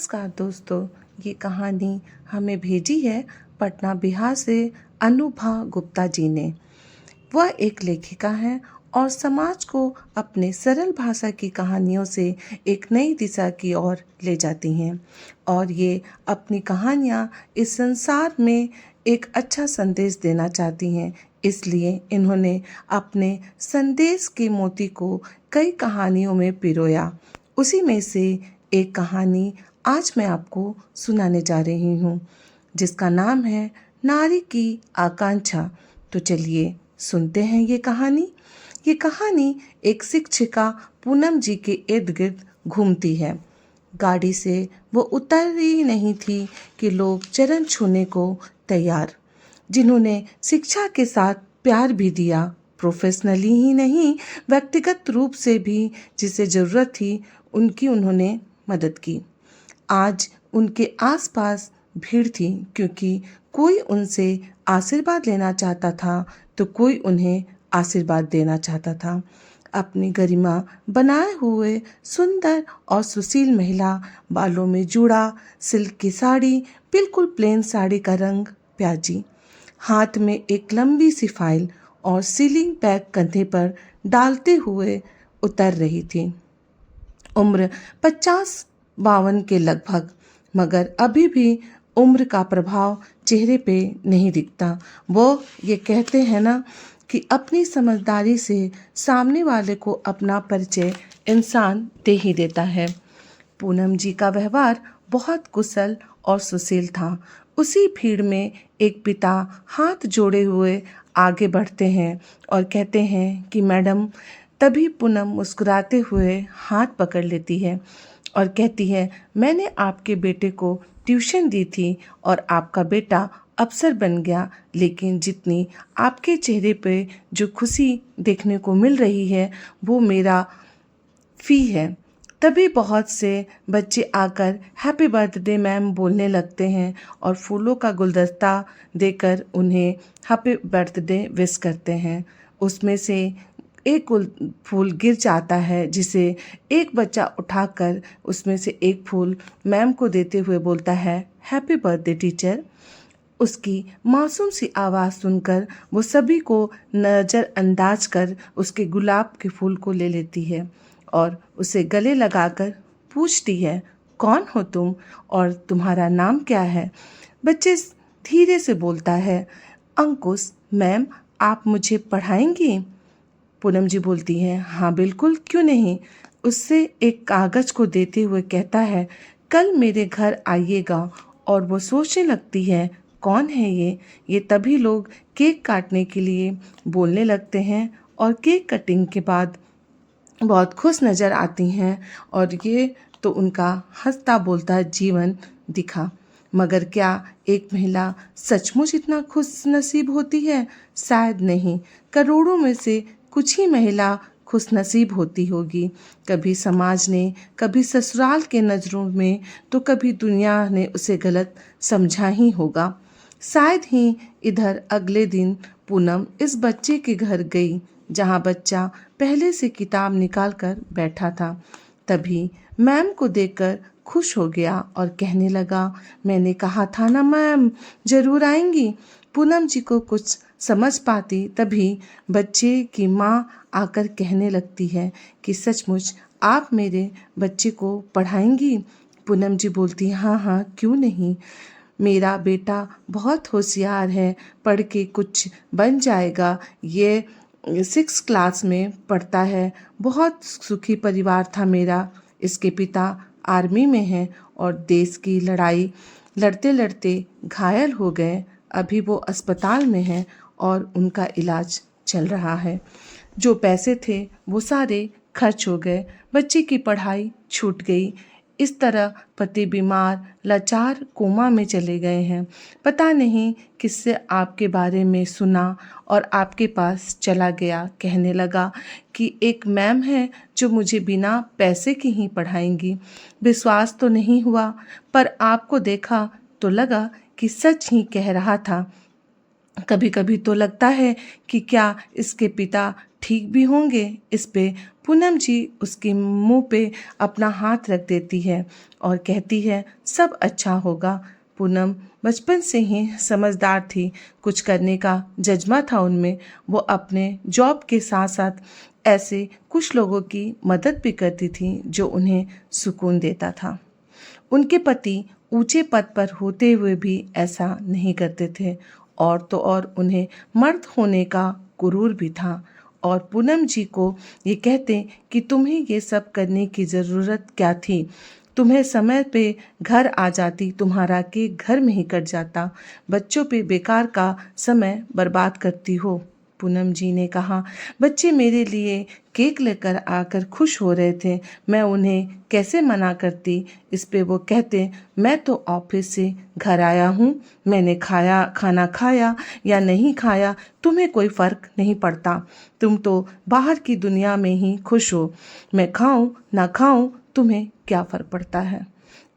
नमस्कार दोस्तों, ये कहानी हमें भेजी है पटना बिहार से अनुभा गुप्ता जी ने। वह एक लेखिका हैं और समाज को अपने सरल भाषा की कहानियों से एक नई दिशा की ओर ले जाती हैं और ये अपनी कहानियाँ इस संसार में एक अच्छा संदेश देना चाहती हैं। इसलिए इन्होंने अपने संदेश के मोती को कई कहानियों में पिरोया। उसी में से एक कहानी आज मैं आपको सुनाने जा रही हूँ, जिसका नाम है नारी की आकांक्षा। तो चलिए सुनते हैं ये कहानी। ये कहानी एक शिक्षिका पूनम जी के इर्द गिर्द घूमती है। गाड़ी से वो उतर ही नहीं थी कि लोग चरण छूने को तैयार, जिन्होंने शिक्षा के साथ प्यार भी दिया, प्रोफेशनली ही नहीं व्यक्तिगत रूप से भी, जिसे ज़रूरत थी उनकी उन्होंने मदद की। आज उनके आसपास भीड़ थी, क्योंकि कोई उनसे आशीर्वाद लेना चाहता था तो कोई उन्हें आशीर्वाद देना चाहता था। अपनी गरिमा बनाए हुए सुंदर और सुशील महिला, बालों में जूड़ा, सिल्क की साड़ी, बिल्कुल प्लेन साड़ी का रंग प्याजी, हाथ में एक लंबी सी फाइल और सीलिंग बैग कंधे पर डालते हुए उतर रही थी। उम्र 50-52 के लगभग, मगर अभी भी उम्र का प्रभाव चेहरे पे नहीं दिखता। वो ये कहते हैं ना कि अपनी समझदारी से सामने वाले को अपना परिचय इंसान दे ही देता है। पूनम जी का व्यवहार बहुत कुशल और सुशील था। उसी भीड़ में एक पिता हाथ जोड़े हुए आगे बढ़ते हैं और कहते हैं कि मैडम। तभी पूनम मुस्कुराते हुए हाथ पकड़ लेती है और कहती है, मैंने आपके बेटे को ट्यूशन दी थी और आपका बेटा अफसर बन गया, लेकिन जितनी आपके चेहरे पे जो खुशी देखने को मिल रही है वो मेरा फ़ी है। तभी बहुत से बच्चे आकर हैप्पी बर्थडे मैम बोलने लगते हैं और फूलों का गुलदस्ता देकर उन्हें हैप्पी बर्थडे विश करते हैं। उसमें से एक फूल गिर जाता है, जिसे एक बच्चा उठाकर उसमें से एक फूल मैम को देते हुए बोलता है, हैप्पी बर्थडे टीचर। उसकी मासूम सी आवाज़ सुनकर वो सभी को नज़रअंदाज कर उसके गुलाब के फूल को ले लेती है और उसे गले लगाकर पूछती है, कौन हो तुम और तुम्हारा नाम क्या है? बच्चे धीरे से बोलता है, अंकुश मैम, आप मुझे पढ़ाएंगी? पूनम जी बोलती है, हाँ बिल्कुल, क्यों नहीं। उससे एक कागज़ को देते हुए कहता है, कल मेरे घर आइएगा। और वो सोचने लगती है, कौन है ये तभी लोग केक काटने के लिए बोलने लगते हैं और केक कटिंग के बाद बहुत खुश नज़र आती हैं और ये तो उनका हंसता बोलता जीवन दिखा। मगर क्या एक महिला सचमुच इतना खुश नसीब होती है? शायद नहीं। करोड़ों में से कुछ ही महिला खुश नसीब होती होगी। कभी समाज ने, कभी ससुराल के नज़रों में, तो कभी दुनिया ने उसे गलत समझा ही होगा। शायद ही इधर अगले दिन पूनम इस बच्चे के घर गई जहाँ बच्चा पहले से किताब निकाल कर बैठा था। तभी मैम को देखकर खुश हो गया और कहने लगा, मैंने कहा था ना मैम, ज़रूर आएंगी। पूनम जी को कुछ समझ पाती तभी बच्चे की माँ आकर कहने लगती है कि सचमुच आप मेरे बच्चे को पढ़ाएंगी? पूनम जी बोलती, हाँ हाँ, क्यों नहीं। मेरा बेटा बहुत होशियार है, पढ़ के कुछ बन जाएगा। ये 6 क्लास में पढ़ता है। बहुत सुखी परिवार था मेरा। इसके पिता आर्मी में हैं और देश की लड़ाई लड़ते लड़ते घायल हो गए। अभी वो अस्पताल में हैं और उनका इलाज चल रहा है। जो पैसे थे वो सारे खर्च हो गए, बच्चे की पढ़ाई छूट गई। इस तरह पति बीमार, लाचार, कोमा में चले गए हैं। पता नहीं किससे आपके बारे में सुना और आपके पास चला गया। कहने लगा कि एक मैम है जो मुझे बिना पैसे के ही पढ़ाएंगी। विश्वास तो नहीं हुआ, पर आपको देखा तो लगा कि सच ही कह रहा था। कभी कभी तो लगता है कि क्या इसके पिता ठीक भी होंगे? इस पे पूनम जी उसके मुंह पे अपना हाथ रख देती है और कहती है, सब अच्छा होगा। पूनम बचपन से ही समझदार थी, कुछ करने का जज्बा था उनमें। वो अपने जॉब के साथ साथ ऐसे कुछ लोगों की मदद भी करती थी जो उन्हें सुकून देता था। उनके पति ऊंचे पद पर होते हुए भी ऐसा नहीं करते थे, और तो और उन्हें मर्द होने का गुरूर भी था। और पूनम जी को ये कहते कि तुम्हें ये सब करने की ज़रूरत क्या थी, तुम्हें समय पे घर आ जाती, तुम्हारा केक घर में ही कट जाता, बच्चों पे बेकार का समय बर्बाद करती हो। पूनम जी ने कहा, बच्चे मेरे लिए केक लेकर आकर खुश हो रहे थे, मैं उन्हें कैसे मना करती। इस पे वो कहते, मैं तो ऑफिस से घर आया हूँ, मैंने खाना खाया या नहीं खाया तुम्हें कोई फ़र्क नहीं पड़ता, तुम तो बाहर की दुनिया में ही खुश हो, मैं खाऊं ना खाऊं तुम्हें क्या फ़र्क पड़ता है।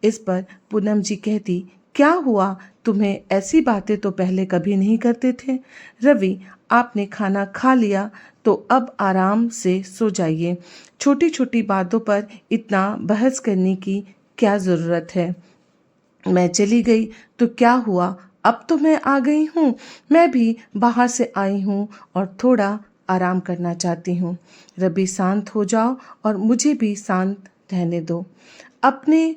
इस पर पूनम जी कहती, क्या हुआ, तुम्हें ऐसी बातें तो पहले कभी नहीं करते थे। रवि, आपने खाना खा लिया तो अब आराम से सो जाइए, छोटी छोटी बातों पर इतना बहस करने की क्या ज़रूरत है। मैं चली गई तो क्या हुआ, अब तो मैं आ गई हूँ, मैं भी बाहर से आई हूँ और थोड़ा आराम करना चाहती हूँ। रवि, शांत हो जाओ और मुझे भी शांत रहने दो। अपने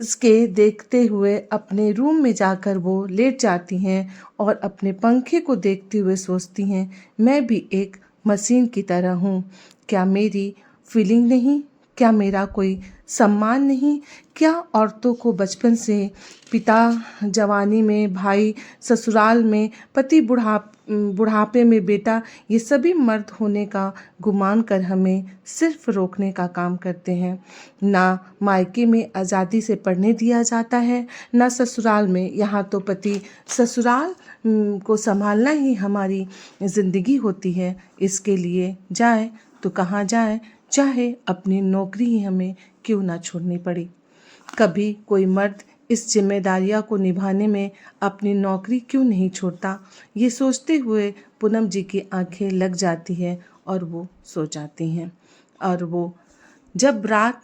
इसके देखते हुए अपने रूम में जाकर वो लेट जाती हैं और अपने पंखे को देखते हुए सोचती हैं, मैं भी एक मशीन की तरह हूँ। क्या मेरी फीलिंग नहीं, क्या मेरा कोई सम्मान नहीं, क्या औरतों को बचपन से पिता जवानी में, भाई ससुराल में, पति बुढ़ापे में बेटा, ये सभी मर्द होने का गुमान कर हमें सिर्फ रोकने का काम करते हैं। ना मायके में आज़ादी से पढ़ने दिया जाता है, ना ससुराल में। यहाँ तो पति ससुराल को संभालना ही हमारी ज़िंदगी होती है। इसके लिए जाए तो कहाँ जाए, चाहे अपनी नौकरी ही हमें क्यों ना छोड़नी पड़ी। कभी कोई मर्द इस जिम्मेदारियां को निभाने में अपनी नौकरी क्यों नहीं छोड़ता। ये सोचते हुए पूनम जी की आंखें लग जाती हैं और वो सो जाती हैं। और वो जब रात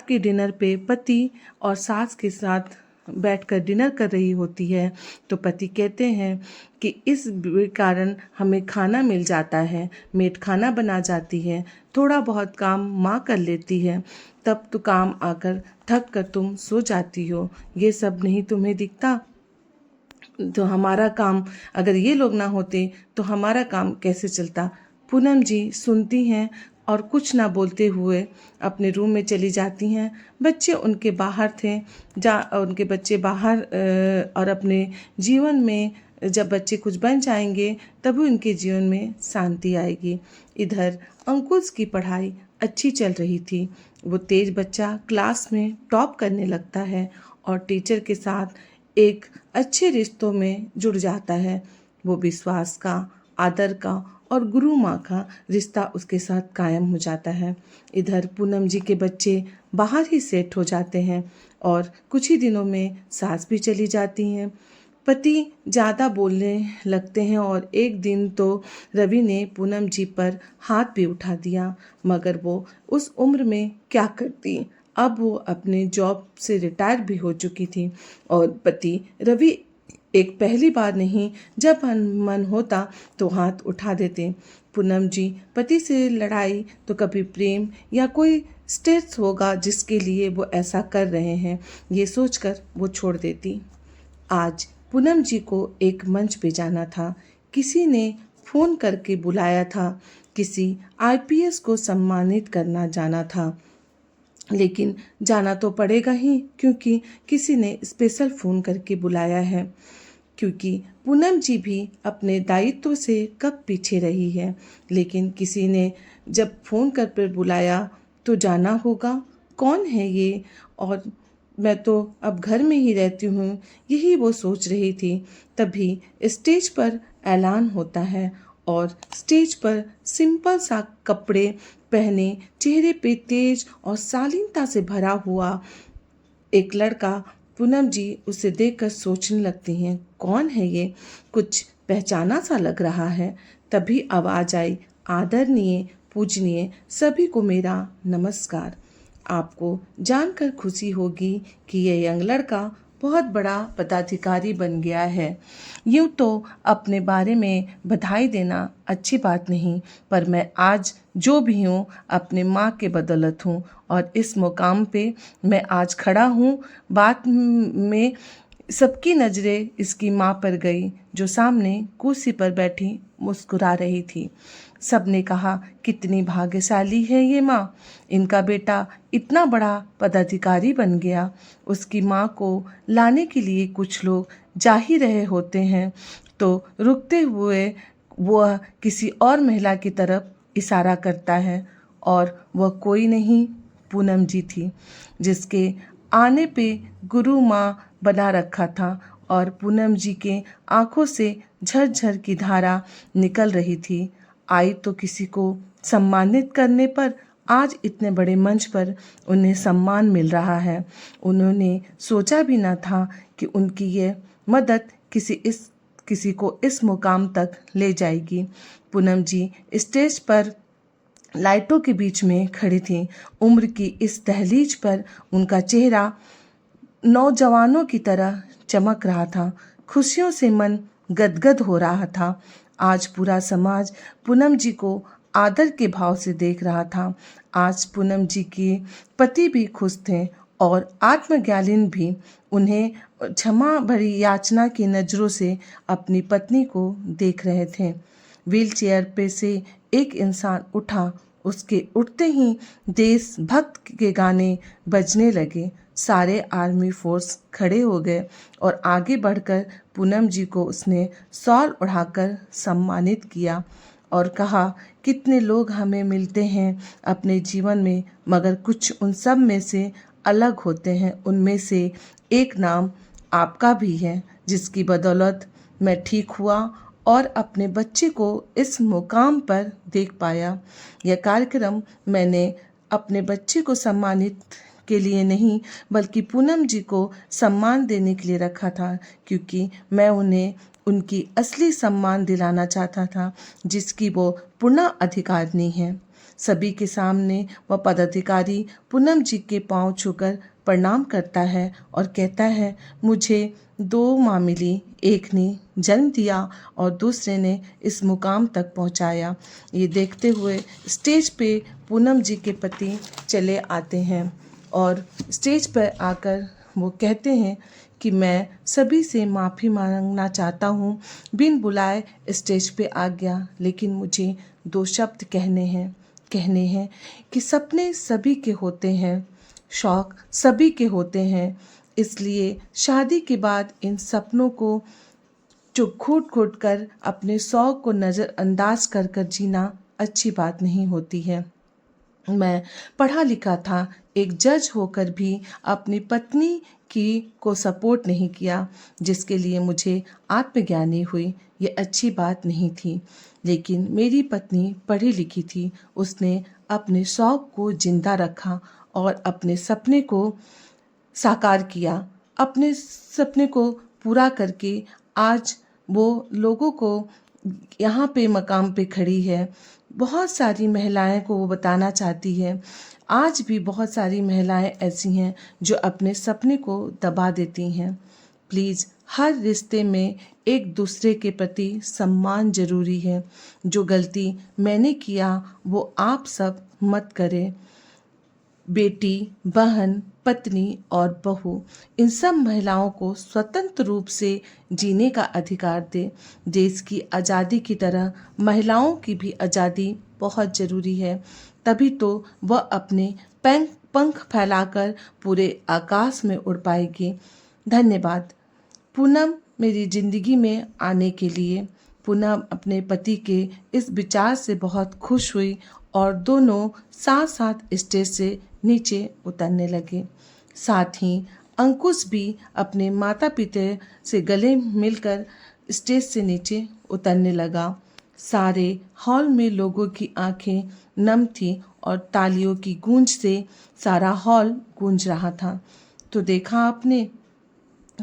के डिनर पे पति और सास के साथ बैठकर डिनर कर रही होती है तो पति कहते हैं कि इस कारण हमें खाना मिल जाता है, मेड खाना बना जाती है, थोड़ा बहुत काम माँ कर लेती है, तब तो काम आकर थक कर तुम सो जाती हो, ये सब नहीं तुम्हें दिखता। तो हमारा काम, अगर ये लोग ना होते तो हमारा काम कैसे चलता। पूनम जी सुनती हैं और कुछ ना बोलते हुए अपने रूम में चली जाती हैं। बच्चे उनके बाहर थे, उनके बच्चे बाहर और अपने जीवन में जब बच्चे कुछ बन जाएंगे तभी उनके जीवन में शांति आएगी। इधर अंकुश की पढ़ाई अच्छी चल रही थी। वो तेज बच्चा क्लास में टॉप करने लगता है और टीचर के साथ एक अच्छे रिश्तों में जुड़ जाता है। वो विश्वास का, आदर का और गुरु माँ का रिश्ता उसके साथ कायम हो जाता है। इधर पूनम जी के बच्चे बाहर ही सेट हो जाते हैं और कुछ ही दिनों में सास भी चली जाती हैं। पति ज़्यादा बोलने लगते हैं और एक दिन तो रवि ने पूनम जी पर हाथ भी उठा दिया, मगर वो उस उम्र में क्या करती। अब वो अपने जॉब से रिटायर भी हो चुकी थी और पति रवि एक पहली बार नहीं, जब मन होता तो हाथ उठा देते। पूनम जी पति से लड़ाई तो कभी प्रेम या कोई स्ट्रेस होगा जिसके लिए वो ऐसा कर रहे हैं, ये सोचकर वो छोड़ देती। आज पूनम जी को एक मंच पे जाना था, किसी ने फ़ोन करके बुलाया था, किसी आईपीएस को सम्मानित करना जाना था, लेकिन जाना तो पड़ेगा ही क्योंकि किसी ने स्पेशल फ़ोन करके बुलाया है। क्योंकि पूनम जी भी अपने दायित्व से कब पीछे रही है, लेकिन किसी ने जब फ़ोन कर बुलाया तो जाना होगा। कौन है ये, और मैं तो अब घर में ही रहती हूँ, यही वो सोच रही थी। तभी स्टेज पर ऐलान होता है और स्टेज पर सिंपल सा कपड़े पहने, चेहरे पे तेज और शालीनता से भरा हुआ एक लड़का, पूनम जी उसे देखकर सोचने लगती हैं, कौन है ये, कुछ पहचाना सा लग रहा है। तभी आवाज आई, आदरणीय पूजनीय सभी को मेरा नमस्कार। आपको जानकर खुशी होगी कि यह यंग लड़का बहुत बड़ा पदाधिकारी बन गया है। यूँ तो अपने बारे में बधाई देना अच्छी बात नहीं, पर मैं आज जो भी हूँ अपने माँ के बदौलत हूँ और इस मुकाम पे मैं आज खड़ा हूँ। बात में सबकी नज़रें इसकी माँ पर गई, जो सामने कुर्सी पर बैठी मुस्कुरा रही थी। सबने कहा, कितनी भाग्यशाली है ये माँ, इनका बेटा इतना बड़ा पदाधिकारी बन गया। उसकी माँ को लाने के लिए कुछ लोग जा ही रहे होते हैं तो रुकते हुए वह किसी और महिला की तरफ इशारा करता है, और वह कोई नहीं, पूनम जी थी, जिसके आने पे गुरु माँ बना रखा था। और पूनम जी के आंखों से झरझर की धारा निकल रही थी। आई तो किसी को सम्मानित करने पर, आज इतने बड़े मंच पर उन्हें सम्मान मिल रहा है। उन्होंने सोचा भी न था कि उनकी ये मदद किसी को इस मुकाम तक ले जाएगी। पूनम जी स्टेज पर लाइटों के बीच में खड़ी थी। उम्र की इस दहलीज पर उनका चेहरा नौजवानों की तरह चमक रहा था। खुशियों से मन गदगद हो रहा था। आज पूरा समाज पूनम जी को आदर के भाव से देख रहा था। आज पूनम जी के पति भी खुश थे और आत्मज्ञानीन भी उन्हें क्षमा भरी याचना की नज़रों से अपनी पत्नी को देख रहे थे। व्हीलचेयर पे से एक इंसान उठा। उसके उठते ही देशभक्त के गाने बजने लगे। सारे आर्मी फोर्स खड़े हो गए और आगे बढ़कर पूनम जी को उसने शॉल उड़ाकर सम्मानित किया और कहा, कितने लोग हमें मिलते हैं अपने जीवन में, मगर कुछ उन सब में से अलग होते हैं। उनमें से एक नाम आपका भी है, जिसकी बदौलत मैं ठीक हुआ और अपने बच्चे को इस मुकाम पर देख पाया। यह कार्यक्रम मैंने अपने बच्चे को सम्मानित के लिए नहीं, बल्कि पूनम जी को सम्मान देने के लिए रखा था, क्योंकि मैं उन्हें उनकी असली सम्मान दिलाना चाहता था, जिसकी वो पूर्ण अधिकारिणी है। सभी के सामने वह पदाधिकारी पूनम जी के पांव छूकर प्रणाम करता है और कहता है, मुझे 2 माँ मिली, एक ने जन्म दिया और दूसरे ने इस मुकाम तक पहुंचाया। ये देखते हुए स्टेज पे पूनम जी के पति चले आते हैं और स्टेज पर आकर वो कहते हैं कि मैं सभी से माफ़ी मांगना चाहता हूँ। बिन बुलाए स्टेज पे आ गया, लेकिन मुझे 2 शब्द कहने हैं कि सपने सभी के होते हैं, शौक़ सभी के होते हैं। इसलिए शादी के बाद इन सपनों को जो घूट कर अपने शौक़ को नज़रअंदाज कर जीना अच्छी बात नहीं होती है। मैं पढ़ा लिखा था, एक जज होकर भी अपनी पत्नी को सपोर्ट नहीं किया, जिसके लिए मुझे आत्मज्ञानी हुई। ये अच्छी बात नहीं थी, लेकिन मेरी पत्नी पढ़ी लिखी थी। उसने अपने शौक़ को जिंदा रखा और अपने सपने को साकार किया। अपने सपने को पूरा करके आज वो लोगों को यहाँ पे मकाम पे खड़ी है। बहुत सारी महिलाएं को वो बताना चाहती है, आज भी बहुत सारी महिलाएं ऐसी हैं जो अपने सपने को दबा देती हैं। प्लीज़, हर रिश्ते में एक दूसरे के प्रति सम्मान जरूरी है। जो गलती मैंने किया वो आप सब मत करें। बेटी, बहन, पत्नी और बहू, इन सब महिलाओं को स्वतंत्र रूप से जीने का अधिकार दे। देश की आज़ादी की तरह महिलाओं की भी आज़ादी बहुत ज़रूरी है, तभी तो वह अपने पंख फैलाकर पूरे आकाश में उड़ पाएगी। धन्यवाद पूनम, मेरी ज़िंदगी में आने के लिए। पूनम अपने पति के इस विचार से बहुत खुश हुई और दोनों साथ साथ स्टेज से नीचे उतरने लगे। साथ ही अंकुश भी अपने माता पिता से गले मिलकर स्टेज से नीचे उतरने लगा। सारे हॉल में लोगों की आंखें नम थीं और तालियों की गूंज से सारा हॉल गूंज रहा था। तो देखा आपने,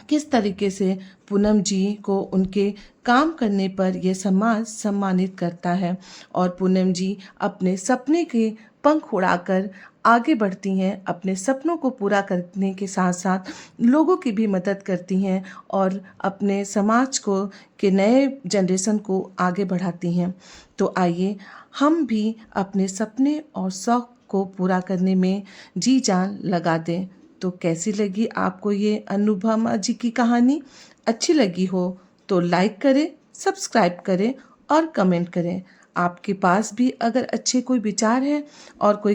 किस तरीके से पूनम जी को उनके काम करने पर यह समाज सम्मानित करता है और पूनम जी अपने सपने के पंख उड़ाकर आगे बढ़ती हैं, अपने सपनों को पूरा करने के साथ साथ लोगों की भी मदद करती हैं और अपने समाज को के नए जनरेशन को आगे बढ़ाती हैं। तो आइए हम भी अपने सपने और शौक़ को पूरा करने में जी जान लगा दें। तो कैसी लगी आपको ये अनुपमा जी की कहानी? अच्छी लगी हो तो लाइक करें, सब्सक्राइब करें और कमेंट करें। आपके पास भी अगर अच्छे कोई विचार हैं और कोई